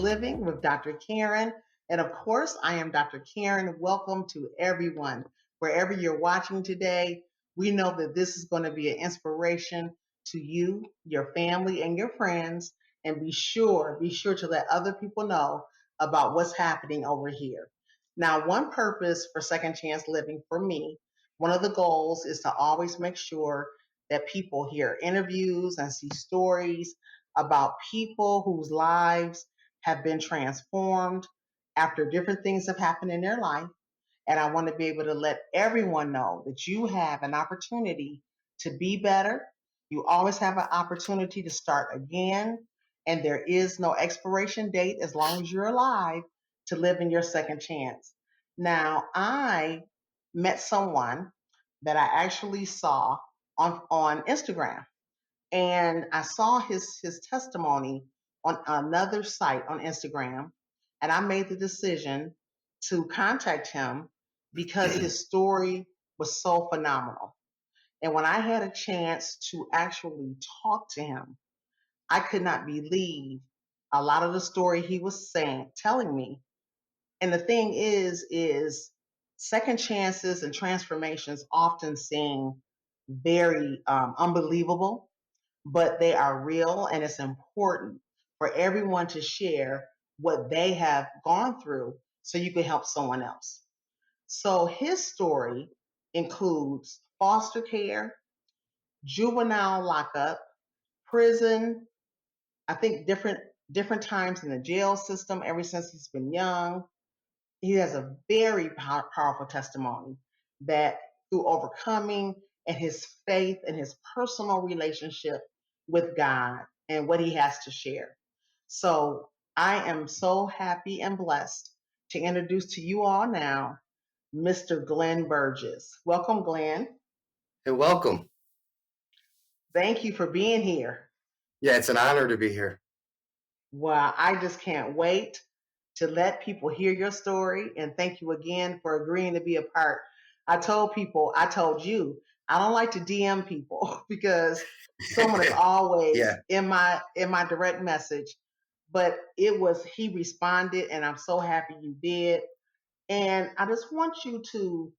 Living with Dr. Karen. And of course, I am Dr. Karen. Welcome to everyone. Wherever you're watching today, we know that this is going to be an inspiration to you, your family, and your friends. And be sure to let other people know about what's happening over here. Now, one purpose for Second Chance Living for me, one of the goals is to always make sure that people hear interviews and see stories about people whose lives have been transformed after different things have happened in their life. And I want to be able to let everyone know that you have an opportunity to be better. You always have an opportunity to start again. And there is no expiration date as long as you're alive to live in your second chance. Now, I met someone that I actually saw on Instagram, and I saw his testimony on another site on Instagram, and I made the decision to contact him because his story was so phenomenal. And when I had a chance to actually talk to him, I could not believe a lot of the story he was telling me. And the thing is second chances and transformations often seem very unbelievable, but they are real, and it's important for everyone to share what they have gone through so you can help someone else. So his story includes foster care, juvenile lockup, prison, I think different times in the jail system ever since he's been young. He has a very powerful testimony that through overcoming and his faith and his personal relationship with God and what he has to share. So I am so happy and blessed to introduce to you all now Mr. Glenn Burgess. Welcome, Glenn. Hey, welcome. Thank you for being here. Yeah, it's an honor to be here. Well, I just can't wait to let people hear your story. And thank you again for agreeing to be a part. I told you, I don't like to DM people because someone is always Yeah. in my direct message. But he responded, and I'm so happy you did. And I just want you to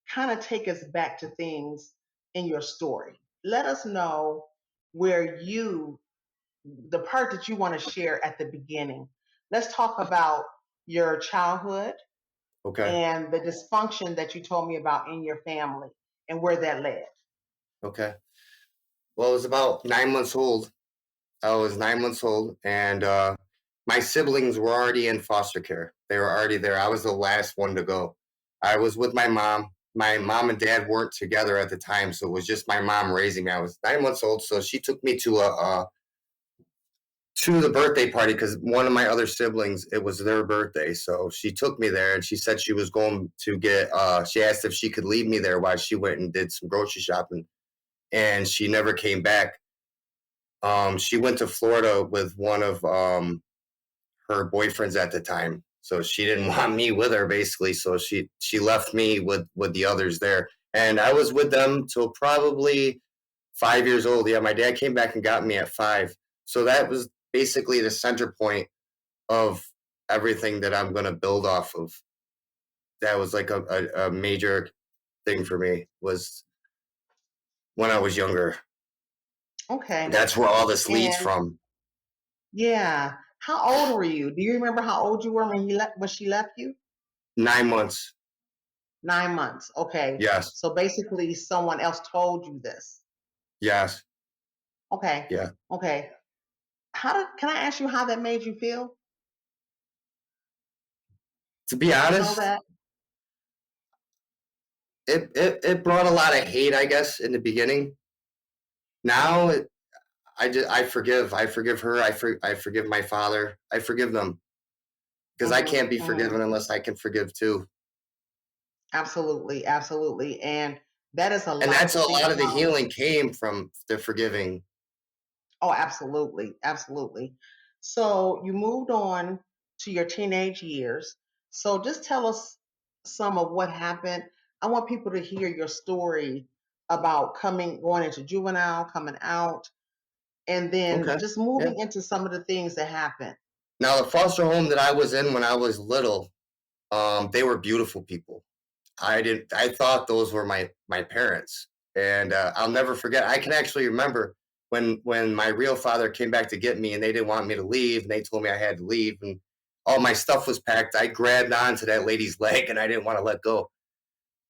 kind of take us back to things in your story. Let us know where the part that you want to share at the beginning. Let's talk about your childhood Okay. and the dysfunction that you told me about in your family and where that led. Okay. Well, I was about 9 months old. I was 9 months old, and my siblings were already in foster care. They were already there. I was the last one to go. I was with my mom. My mom and dad weren't together at the time, so it was just my mom raising me. I was 9 months old, so she took me to the birthday party because one of my other siblings, it was their birthday. So she took me there, and she said she was going to she asked if she could leave me there while she went and did some grocery shopping, and she never came back. She went to Florida with one of her boyfriends at the time. So she didn't want me with her, basically. So she left me with the others there. And I was with them till probably 5 years old. Yeah, my dad came back and got me at 5. So that was basically the center point of everything that I'm going to build off of. That was like a major thing for me, was when I was younger. Okay. That's where all this leads And from. yeah, how old were you? Do you remember how old you were when she left you? 9 months. 9 months. Okay. Yes. So basically someone else told you this. Yes. Okay. Yeah. Okay. Can I ask you how that made you feel To be to know honest, that? it brought a lot of hate, I guess, in the beginning. Now I forgive her. I forgive my father. I forgive them because I Hmm. can't be Hmm. forgiven unless I can forgive too. Absolutely, absolutely. And that is a And lot that's to a think lot of the about. healing came from the forgiving. Oh, absolutely, absolutely. So you moved on to your teenage years. So just tell us some of what happened. I want people to hear your story about going into juvenile, coming out, and then Okay. just Yeah. moving into some of the things that happened. Now, the foster home that I was in when I was little, they were beautiful people. I thought those were my parents, and I'll never forget. I can actually remember when my real father came back to get me, and they didn't want me to leave, and they told me I had to leave, and all my stuff was packed. I grabbed onto that lady's leg, and I didn't want to let go.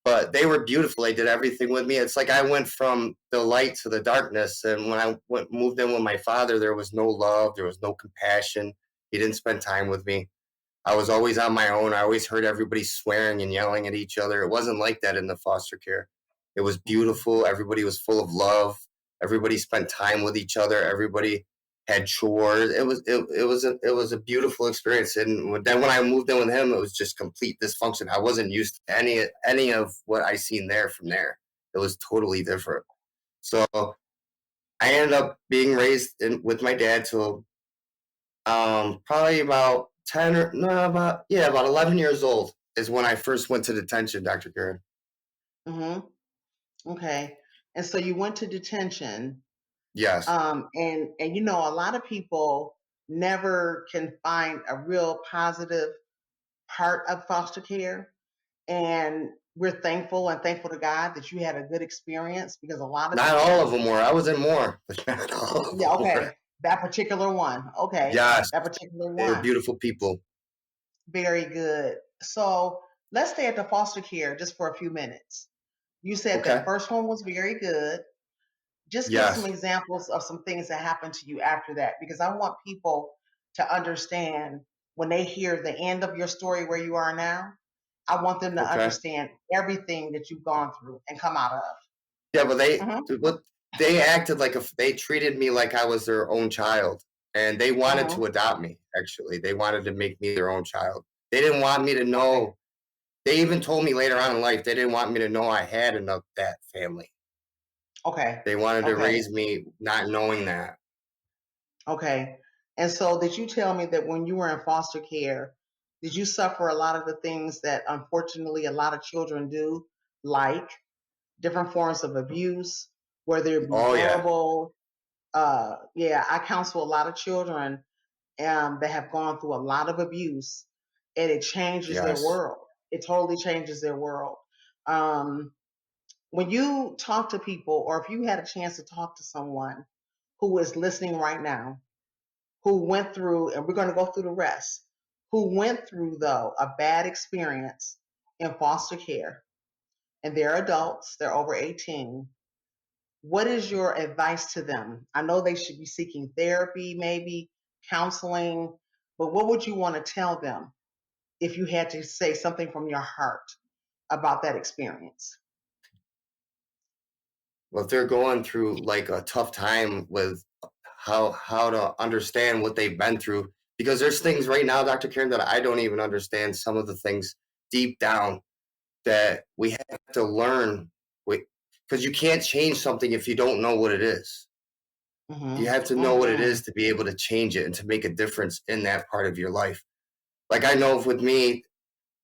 But they were beautiful. They did everything with me. It's like I went from the light to the darkness. And when I moved in with my father, there was no love, there was no compassion. He didn't spend time with me. I was always on my own. I always heard everybody swearing and yelling at each other. It wasn't like that in the foster care. It was Mhm. beautiful. Everybody was full of love. Everybody spent time with each other. Everybody had chores. It was a beautiful experience. And then when I moved in with him, it was just complete dysfunction. I wasn't used to any of what I seen there from there. It was totally different. So I ended up being raised with my dad till probably about 10 or no, about 11 years old is when I first went to detention, Dr. Karen. Mhm. Okay. And so you went to detention, Yes. and you know, a lot of people never can find a real positive part of foster care, and we're thankful and thankful to God that you had a good experience because a lot of Not all of people, them were. I was in more, but not all of yeah, them were. okay, that particular one, okay, Yes, that particular they were one, beautiful people. very good. So let's stay at the foster care just for a few minutes. You said that Okay. first one was very good. Just give some Yes. examples of some things that happened to you after that, because I want people to understand when they hear the end of your story where you are now. I want them to Okay. understand everything that you've gone through and come out of. Yeah, but Hmm. they acted like they treated me like I was their own child, and they wanted Hmm. to adopt me. Actually, they wanted to make me their own child. They didn't want me to Okay. know. They even told me later on in life they didn't want me to know I had enough that family. Okay. They wanted to Okay. raise me not knowing that. Okay. And so, did you tell me that when you were in foster care, did you suffer a lot of the things that unfortunately a lot of children do, like different forms of abuse, whether it be Oh yeah. verbal? Yeah, I counsel a lot of children that have gone through a lot of abuse, and it changes their Yes. world. It totally changes their world. Um, when you talk to people, or if you had a chance to talk to someone who is listening right now, who went through, and we're going to go through the rest, who went through, though, a bad experience in foster care, and they're adults, they're over 18, what is your advice to them? I know they should be seeking therapy, maybe counseling, but what would you want to tell them if you had to say something from your heart about that experience? Well, if they're going through like a tough time with how to understand what they've been through, because there's things right now, Dr. Karen, that I don't even understand. Some of the things deep down that we have to learn, because you can't change something if you don't know what it is. You Mm-hmm. have to know what it Mm-hmm. is to be able to change it and to make a difference in that part of your life. Like I know with me,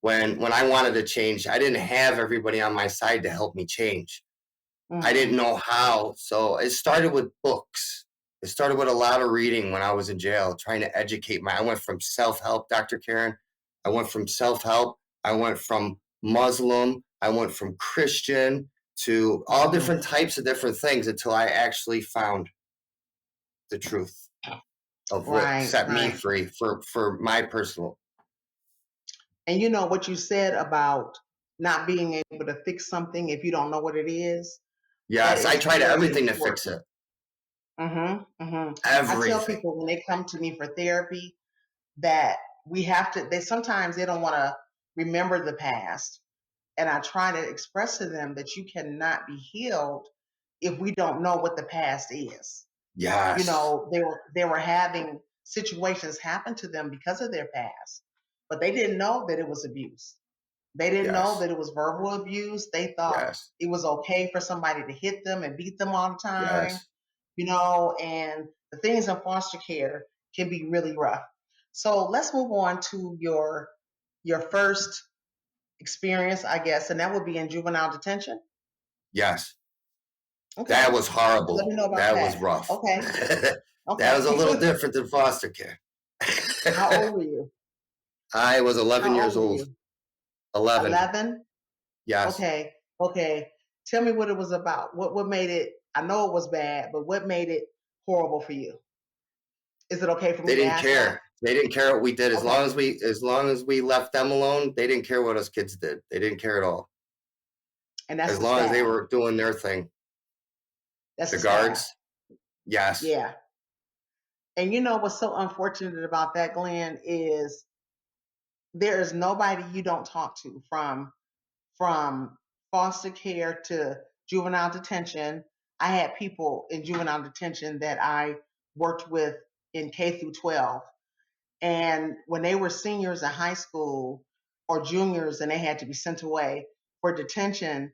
when I wanted to change, I didn't have everybody on my side to help me change. I didn't Mm-hmm. know how. So it started with books. It started with a lot of reading when I was in jail, trying to educate I went from self-help, Dr. Karen. I went from self-help. I went from Muslim. I went from Christian to all Mm-hmm. different types of different things until I actually found the truth of what Right, set me right. free for my personal. And you know what you said about not being able to fix something if you don't know what it is? That Yes, I is tried very everything to fix important. it. I tell Everything. people when they come to me for therapy that we have to, they sometimes they don't want to remember the past. And I try to express to them that you cannot be healed if we don't know what the past is. You Yes. know, they were having situations happen to them because of their past, but they didn't know that it was abuse. They didn't know Yes. that it was verbal abuse. They thought Yes. it was okay for somebody to hit them and beat them all the time, Yes. you know, and the things in foster care can be really rough. So let's move on to your first experience, I guess, and that would be in juvenile detention. Yes. That Okay. was Let horrible. me know about That was that. rough. Okay. That was a Okay. little different than foster care. How old were you? I was 11 How years old were old. you? 11. 11? Yes. Okay. Okay. Tell me what it was about. What made it, I know it was bad, but what made it horrible for you? Is it okay for They me to didn't ask that? care. They didn't care what we did. Okay. As long as we left them alone, they didn't care what us kids did. They didn't care at all. And that's As the long as they staff. were doing their thing. That's The the staff. guards, yes. Yeah. And you know what's so unfortunate about that, Glenn, is there is nobody you don't talk to from foster care to juvenile detention. I had people in juvenile detention that I worked with in K through 12. And when they were seniors in high school or juniors and they had to be sent away for detention,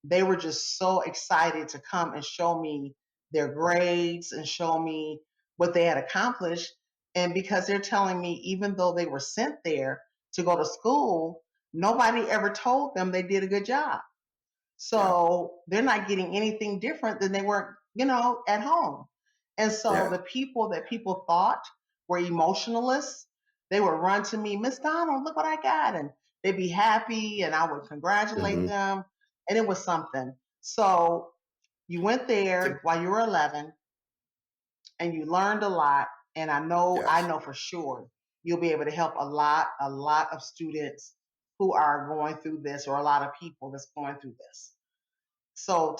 they were just so excited to come and show me their grades and show me what they had accomplished. And because they're telling me, even though they were sent there to go to school, nobody ever told them they did a good job. Yeah. So they're not getting anything different than they were, at home. And so Yeah. the people that people thought were emotionalists, they would run to me, Miss Donald, look what I got. And they'd be happy and I would congratulate Hmm. them. And it was something. So you went there while you were 11 and you learned a lot. And I Yes. know for sure you'll be able to help a lot of students who are going through this, or a lot of people that's going through this. So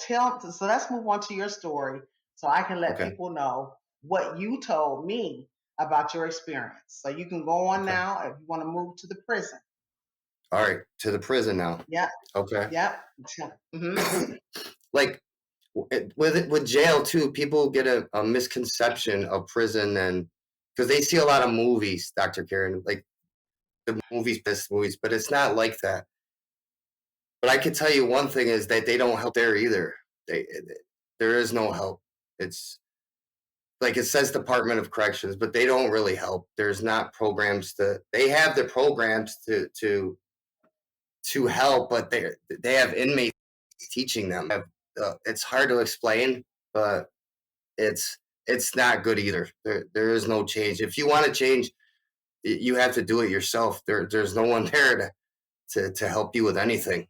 let's move on to your story so I can let Okay. people know what you told me about your experience. So you can go on Okay. now if you want to move to the prison. All right. To the prison now. Yep, Okay. yep. Mm-hmm. Like with jail too, people get a misconception of prison, and because they see a lot of movies, Dr. Karen, like the movies, best movies, but it's not like that. But I can tell you one thing is that they don't help there either. There is no help. It's like it says Department of Corrections, but they don't really help. There's not programs to. They have the programs to help, but they have inmates teaching them. It's hard to explain, but it's it's not good either. There is no change. If you want to change, you have to do it yourself. There's no one there to help you with anything.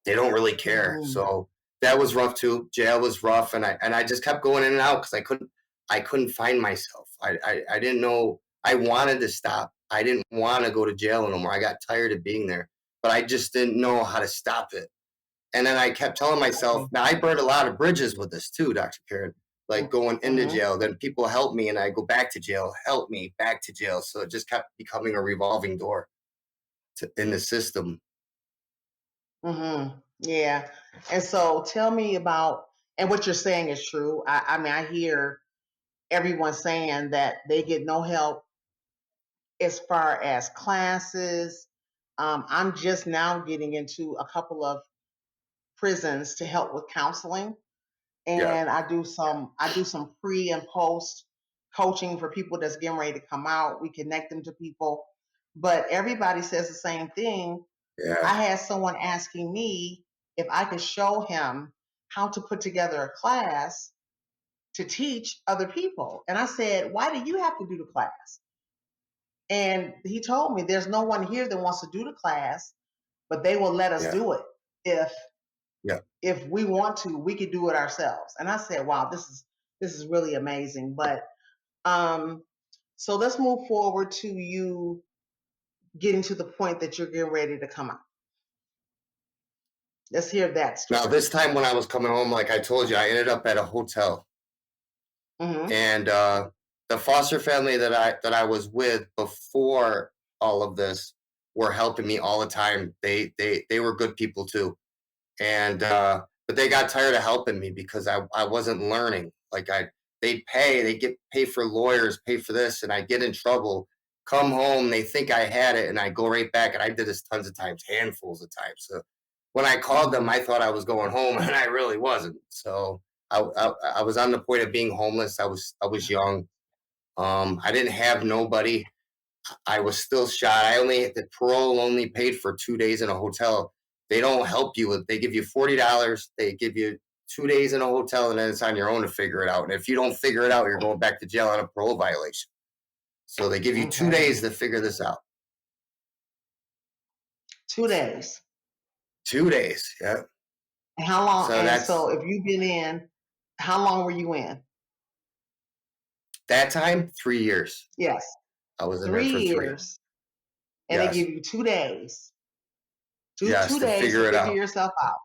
They don't really care. Mm-hmm. So that was rough too. Jail was rough, and I just kept going in and out because I couldn't find myself. I didn't know. I wanted to stop. I didn't want to go to jail no more. I got tired of being there, but I just didn't know how to stop it. And then I kept telling myself, now I burned a lot of bridges with this too, Dr. Karen, like going into Mm-hmm. jail. Then people help me and I go back to jail, help me back to jail. So it just kept becoming a revolving door in the system. Mm-hmm. Yeah. And so tell me about, and what you're saying is true. I mean, I hear everyone saying that they get no help as far as classes. I'm just now getting into a couple of prisons to help with counseling, Yeah. and I do some pre and post coaching for people that's getting ready to come out. We connect them to people, but everybody says the same thing. I Yeah. had someone asking me if I could show him how to put together a class to teach other people, and I said, why do you have to do the class? And he told me there's no one here that wants to do the class, but they will let us Yeah. do it if Yeah. if we want to. We could do it ourselves. And I said, wow, this is really amazing. But um, so let's move forward to you getting to the point that you're getting ready to come out. Let's hear that Now, story. this time when I was coming home, like I told you, I ended up at a hotel. Mm-hmm. And the foster family that I was with before all of this were helping me all the time. They were good people too. And but they got tired of helping me because I wasn't learning. Like they get pay for lawyers, pay for this, and I get in trouble. Come home, they think I had it, and I go right back. And I did this tons of times, handfuls of times. So when I called them, Mm-hmm. I thought I was going home, and I really wasn't. So I was on the point of being homeless. I was young. I didn't have nobody. I was still shot. The parole only paid for 2 days in a hotel. They don't help you with. They give you $40. They give you 2 days in a hotel, and then it's on your own to figure it out. And if you don't figure it out, you're going back to jail on a parole violation. So they give you 2 days Okay. to figure this out. 2 days. 2 days. Yeah. And how long? So And so that's if you've been in, how long were you in? that time, 3 years. Yes, I was in there three for three. years. And they give Yes. you 2 days. Two Yes. two To days to figure it figure out. yourself out.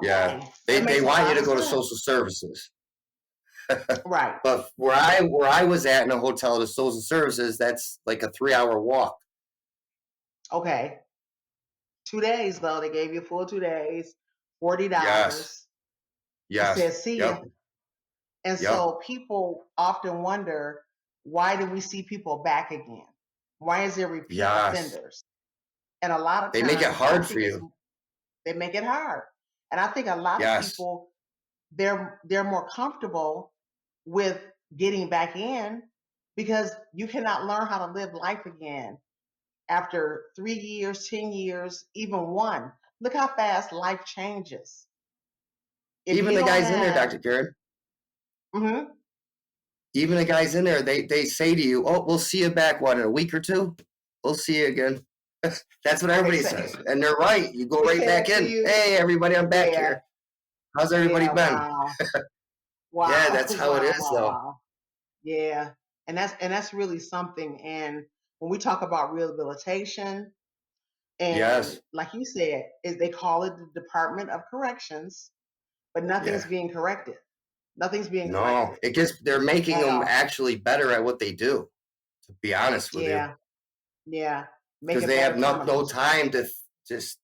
Yeah. Okay. They That they makes a want you lot to of go to sense. social services. Right. But where I was at in a hotel to social services, that's like a 3 hour walk. Okay. 2 days though. They gave you a full 2 days, Yes. $40, and Yes. said, see ya. Yep. And Yep. so people often wonder, why do we see people back again? Why is there repeat Yes. offenders? And a lot of They make it times I hard for think it's you. they make it hard. And I think a lot of Yes. people they're more comfortable with getting back in because you cannot learn how to live life again after 3 years, 10 years, even one. Look how fast life changes. If Even you the don't guys in there, have, Dr. Karen, mhm, even the guys in there, they say to you, "Oh, we'll see you back, what, in a week or two? We'll see you again." That's what oh, they everybody say says. And they're right. You go they right say back that to in. you. Hey, everybody, I'm back Yeah, here. How's everybody yeah, been? wow, Yeah, wow, that's how it wow, is, wow, though. wow. Yeah, and that's really something. And when we talk about rehabilitation, and Yes. like you said, they call it the Department of Corrections, but nothing's Yeah. being corrected. Nothing's being No, corrected it just, they're making at them all. actually better at what they do, to be honest with you. Yeah, yeah. Make Because it they better have no criminals. time to just,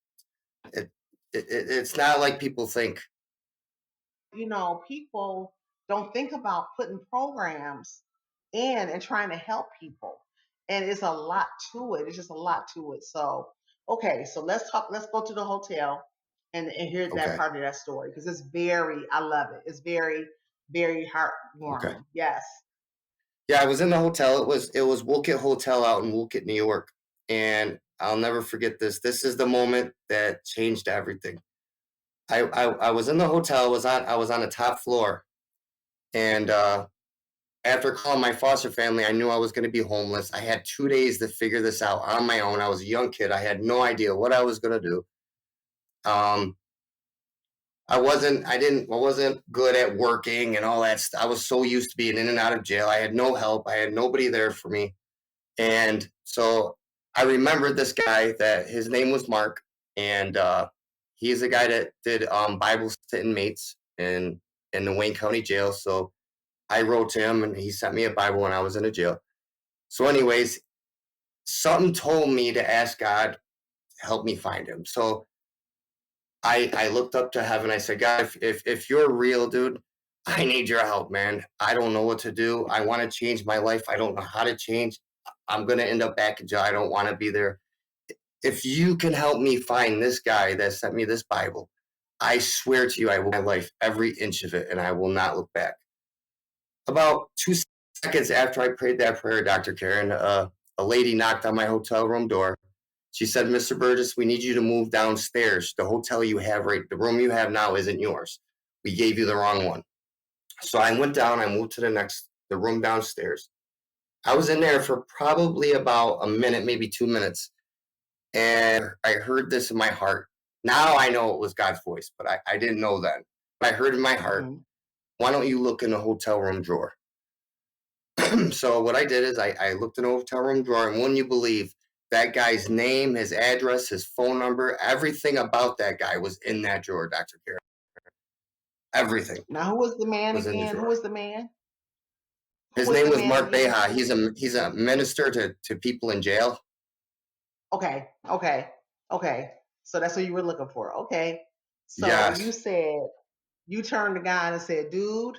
it, it's not like people think. People don't think about putting programs in and trying to help people. And it's a lot to it. It's just a lot to it. So, okay, so let's go to the hotel and hear that Okay. part of that story because I love it. It's very, very Okay. heartwarming. Yes. Yeah, I was in the hotel. It was Woolkit Hotel out in Woolkit, New York, and I'll never forget this. This is the moment that changed everything. I was in the hotel. I was on the top floor, and after calling my foster family, I knew I was going to be homeless. I had 2 days to figure this out on my own. I was a young kid. I had no idea what I was going to do. Um, I wasn't good at working and all that stuff. I was so used to being in and out of jail. I had no help. I had nobody there for me. And so I remembered this guy that his name was Mark, and he's a guy that did Bibles to inmates in the Wayne County Jail. So I wrote to him, and he sent me a Bible when I was in a jail. So, anyways, something told me to ask God to help me find him. So I looked up to heaven. I said, God, if you're real, dude, I need your help, man. I don't know what to do. I want to change my life. I don't know how to change. I'm going to end up back in jail. I don't want to be there. If you can help me find this guy that sent me this Bible, I swear to you, I will my life, every inch of it, and I will not look back. About 2 seconds after I prayed that prayer, Dr. Karen, a lady knocked on my hotel room door. She said, Mr. Burgess, we need you to move downstairs. The hotel you have the room you have now isn't yours. We gave you the wrong one. So I went down, I moved to the room downstairs. I was in there for probably about a minute, maybe 2 minutes. And I heard this in my heart. Now I know it was God's voice, but I didn't know then. But I heard in my heart, Mhm. why don't you look in the hotel room drawer? So what I did is I looked in the hotel room drawer, and wouldn't you believe that guy's name, his address, his phone number, everything about that guy was in that drawer, Dr. Karen. Everything Now, who was the man was in the again? Who drawer. was the man? Who His was name the was man Mark again? Beha. He's a minister to people in jail. Okay, okay, okay. So that's what you were looking for. Okay. So you Yes. said you turned to God and said, dude,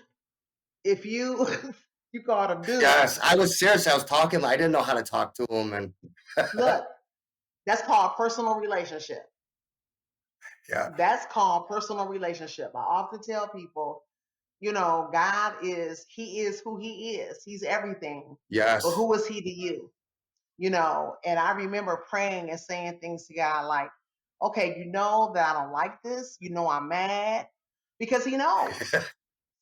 if you you called him dude. Yes. I was serious. I was talking. I didn't know how to talk to him. And Look, that's called personal relationship. yeah. That's called personal relationship. I often tell people, God He is who He is. He's everything. But Yes. who is He to you? And I remember praying and saying things to God like, okay, you know that I don't like this. You know I'm mad because He knows.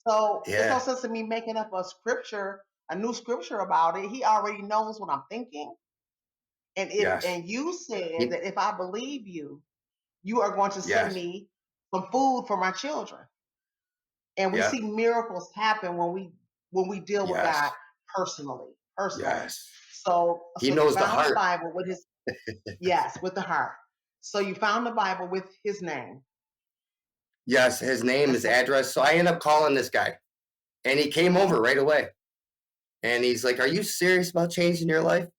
So it's no Yeah. sense in me making up a scripture a new scripture about it. He already knows what I'm thinking. Yes. And you said He, that if I believe you, you are going to send yes. me some food for my children. And we Yeah. see miracles happen when we deal with God Yes. personally. Yes. He So you knows the found the heart. Bible with his yes, with the heart. So you found the Bible with his name. Yes. His name, And his so address. So I end up calling this guy, and he came over mhm, right away. And he's like, "Are you serious about changing your life?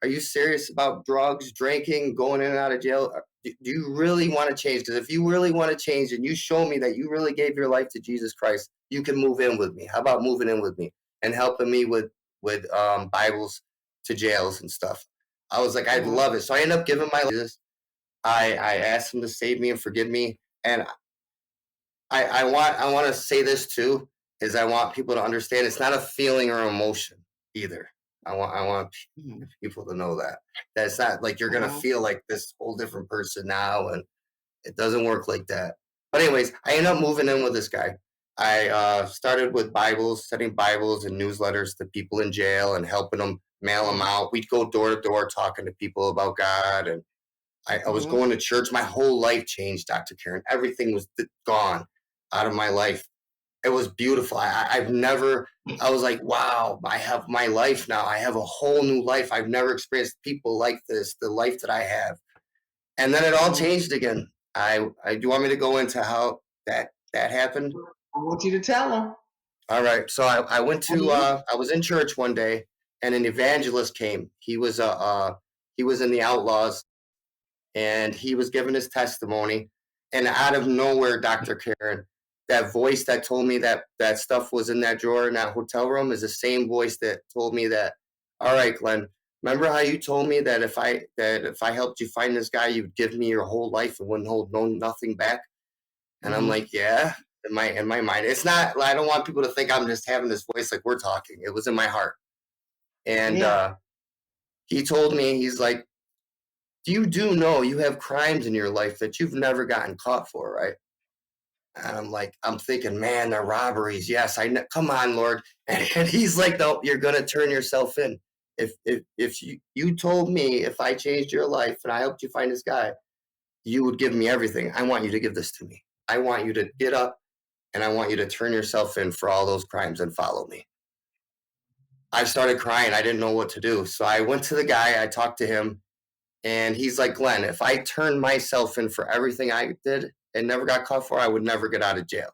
Are you serious about drugs, drinking, going in and out of jail? Do you really want to change? Because if you really want to change and you show me that you really gave your life to Jesus Christ, you can move in with me. How about moving in with me and helping me with Bibles to jails and stuff?" I was like, "I'd mhm, love it." So I ended up giving my life to Jesus. I asked him to save me and forgive me. And I want to say this too, is I want people to understand it's not a feeling or emotion either. I want mhm, people to know that it's not like you're gonna mhm, feel like this whole different person now, and it doesn't work like that. But anyways, I ended up moving in with this guy. I started with Bibles, sending Bibles and newsletters to people in jail and helping them mail them mhm, out. We'd go door to door talking to people about God, and I was mhm. going to church. My whole life changed, Dr. Karen. Everything was gone out of my life. It was beautiful. I've never, I was like, wow, I have my life now. I have a whole new life. I've never experienced people like this, the life that I have. And then it all Mhm. changed again. Do you want me to go into how that happened? I want you to tell them. All right. So I went to, Mhm, I was in church one day and an evangelist came. He was in the Outlaws and he was giving his testimony. And out of nowhere, Dr. Karen, that voice that told me that stuff was in that drawer in that hotel room is the same voice that told me that, all right, Glenn, remember how you told me that if I helped you find this guy, you'd give me your whole life and wouldn't hold nothing back? And I'm mhm. like, yeah, in my mind. It's not, I don't want people to think I'm just having this voice like we're talking. It was in my heart. And Yeah. he told me, he's like, do know you have crimes in your life that you've never gotten caught for, right? And I'm like, I'm thinking, man, they're robberies. Yes, I know. Come on, Lord. And he's like, no, you're gonna turn yourself in. If you told me if I changed your life and I helped you find this guy, you would give me everything. I want you to give this to me. I want you to get up and I want you to turn yourself in for all those crimes and follow me. I started crying. I didn't know what to do. So I went to the guy, I talked to him, and he's like, Glenn, if I turned myself in for everything I did and never got caught for, I would never get out of jail.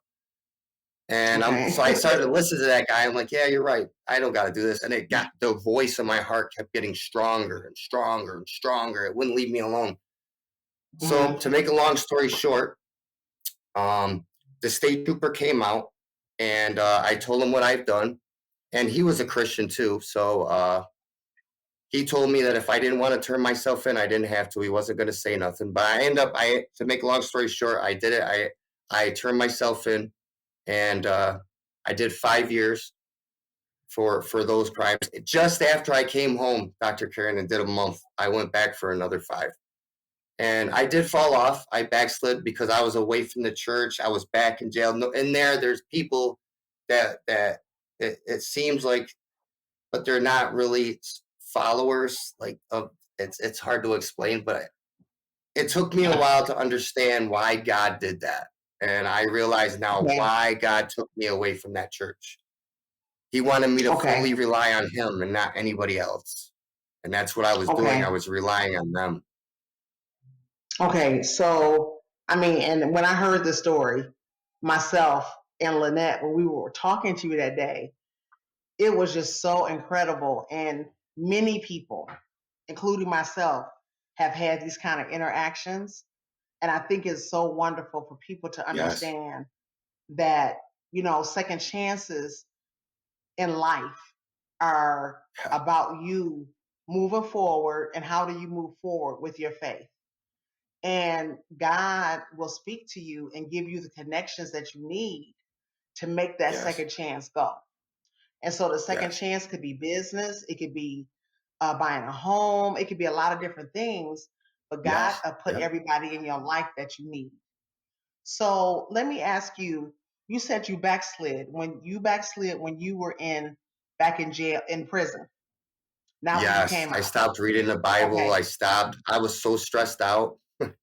And Okay. so I started to listen to that guy. I'm like, yeah, you're right. I don't got to do this. And it got the voice in my heart kept getting stronger and stronger and stronger. It wouldn't leave me alone. So Mhm, to make a long story short, um, the state trooper came out and I told him what I've done. And he was a Christian too. So he told me that if I didn't want to turn myself in, I didn't have to. He wasn't going to say nothing. But I to make a long story short, I did it. I turned myself in, and I did 5 years for those crimes. Just after I came home, Dr. Karen, and did a month, I went back for another 5. And I did fall off. I backslid because I was away from the church. I was back in jail. In there's people that it seems like, but they're not really followers. Like of it's hard to explain, but it took me a while to understand why God did that, and I realize now okay. why God took me away from that church. He wanted me to Okay. fully rely on Him and not anybody else, and that's what I was doing. I Okay. was relying on them. Okay. So, I mean, and when I heard the story, myself and Lynette, when we were talking to you that day, it was just so incredible. And many people, including myself, have had these kind of interactions. And I think it's so wonderful for people to Yes, understand that, second chances in life are about you moving forward and how do you move forward with your faith. And God will speak to you and give you the connections that you need to make that yes, second chance go. And so the second yes, chance could be business, it could be buying a home, it could be a lot of different things. But God yes, put yep, everybody in your life that you need. So let me ask you, you said you backslid when you were in back in jail, in prison. Not when you Yes, came I out. stopped reading the Bible. Okay. I stopped. I was so stressed out. I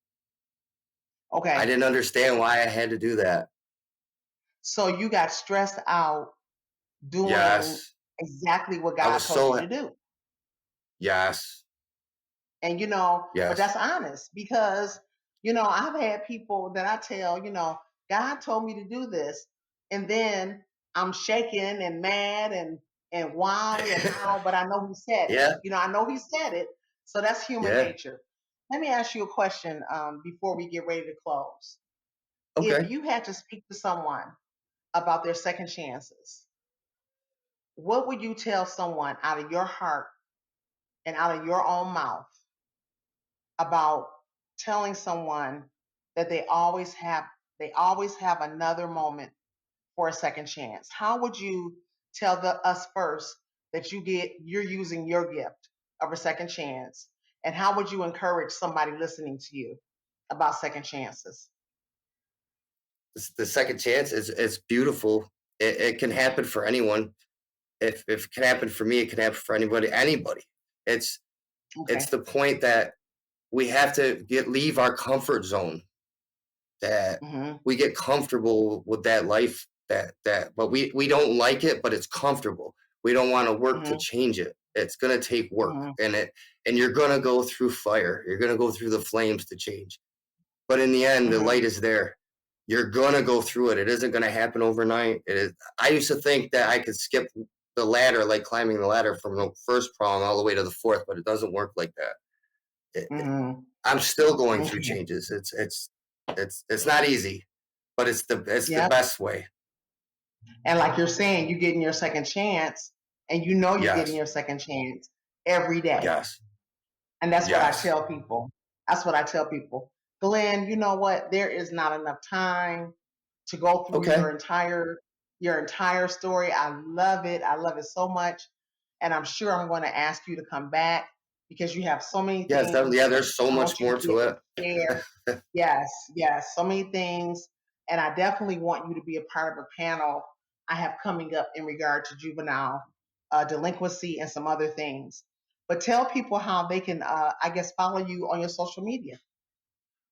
Okay. didn't understand why I had to do that. So you got stressed out doing Yes, exactly what I God was told you so, to do. yes, And but yes. that's honest because I've had people that I tell, God told me to do this, and then I'm shaking and mad and why and how, but I know He said it. Yeah, I know He said it, so that's human yeah. nature. Let me ask you a question before we get ready to close. If Okay. you had to speak to someone about their second chances, what would you tell someone out of your heart and out of your own mouth about telling someone that they always have another moment for a second chance? How would you tell us first that you're using your gift of a second chance, and how would you encourage somebody listening to you about second chances? The second chance is beautiful. It can happen for anyone. If it can happen for me, it can happen for anybody. Anybody. It's Okay. it's the point that we have to leave our comfort zone. That Mhm. we get comfortable with that life. But we don't like it, but it's comfortable. We don't want to work to Mhm. change it. It's gonna take work, Mhm. and you're gonna go through fire. You're gonna go through the flames to change. But in the end, the light Mhm. is there. You're gonna go through it. It isn't gonna happen overnight. It is. I used to think that I could skip the ladder, like climbing the ladder from the first prong all the way to the fourth, but it doesn't work like that. Mhm. I'm still going through Okay. changes. It's not easy, but it's the Yep. best way. And like you're saying, you're getting your second chance, and you're getting Yes, your second chance every day. yes, And that's what I yes. tell people. That's what I tell people. Glenn, you know what? There is not enough time to go through Okay. your entire story. I love it. I love it so much. And I'm sure I'm going to ask you to come back because you have so many Yes, definitely. things Yeah, there's so I much want you to more be to able it. to share. Yes, yes, so many things. And I definitely want you to be a part of a panel I have coming up in regard to juvenile delinquency and some other things. But tell people how they can, I guess, follow you on your social media.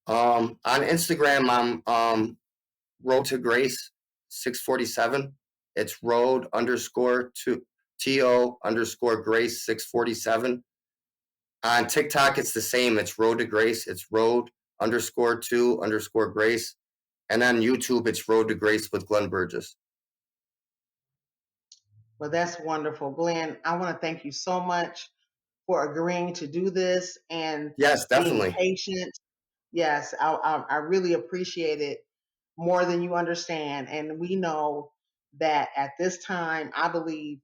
On Instagram, I'm Road to Grace 647. It's road underscore to underscore Grace 647. On TikTok, it's the same. It's Road to Grace. It's road underscore to underscore Grace. And on YouTube, it's Road to Grace with Glenn Burgess. Well, that's wonderful. Glenn, I want to thank you so much for agreeing to do this and Yes, being definitely. patient. Yes, I really appreciate it more than you understand. And we know that at this time, I believe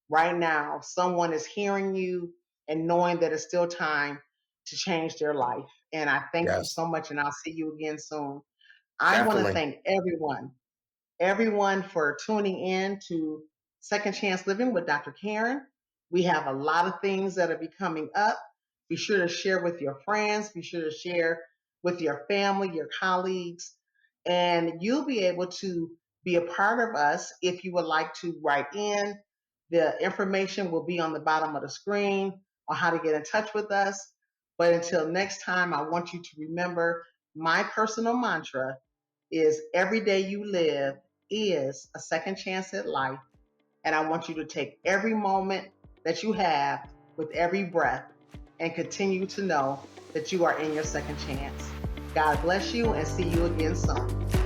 right now, someone is hearing you and knowing that it's still time to change their life. And I thank you Yes, so much, and I'll see you again soon. I want to definitely. thank everyone for tuning in to Second Chance Living with Dr. Karen. We have a lot of things that are be coming up. Be sure to share with your friends, be sure to share with your family, your colleagues, and you'll be able to be a part of us if you would like to write in. The information will be on the bottom of the screen on how to get in touch with us. But until next time, I want you to remember my personal mantra is every day you live is a second chance at life. And I want you to take every moment that you have with every breath and continue to know that you are in your second chance. God bless you and see you again soon.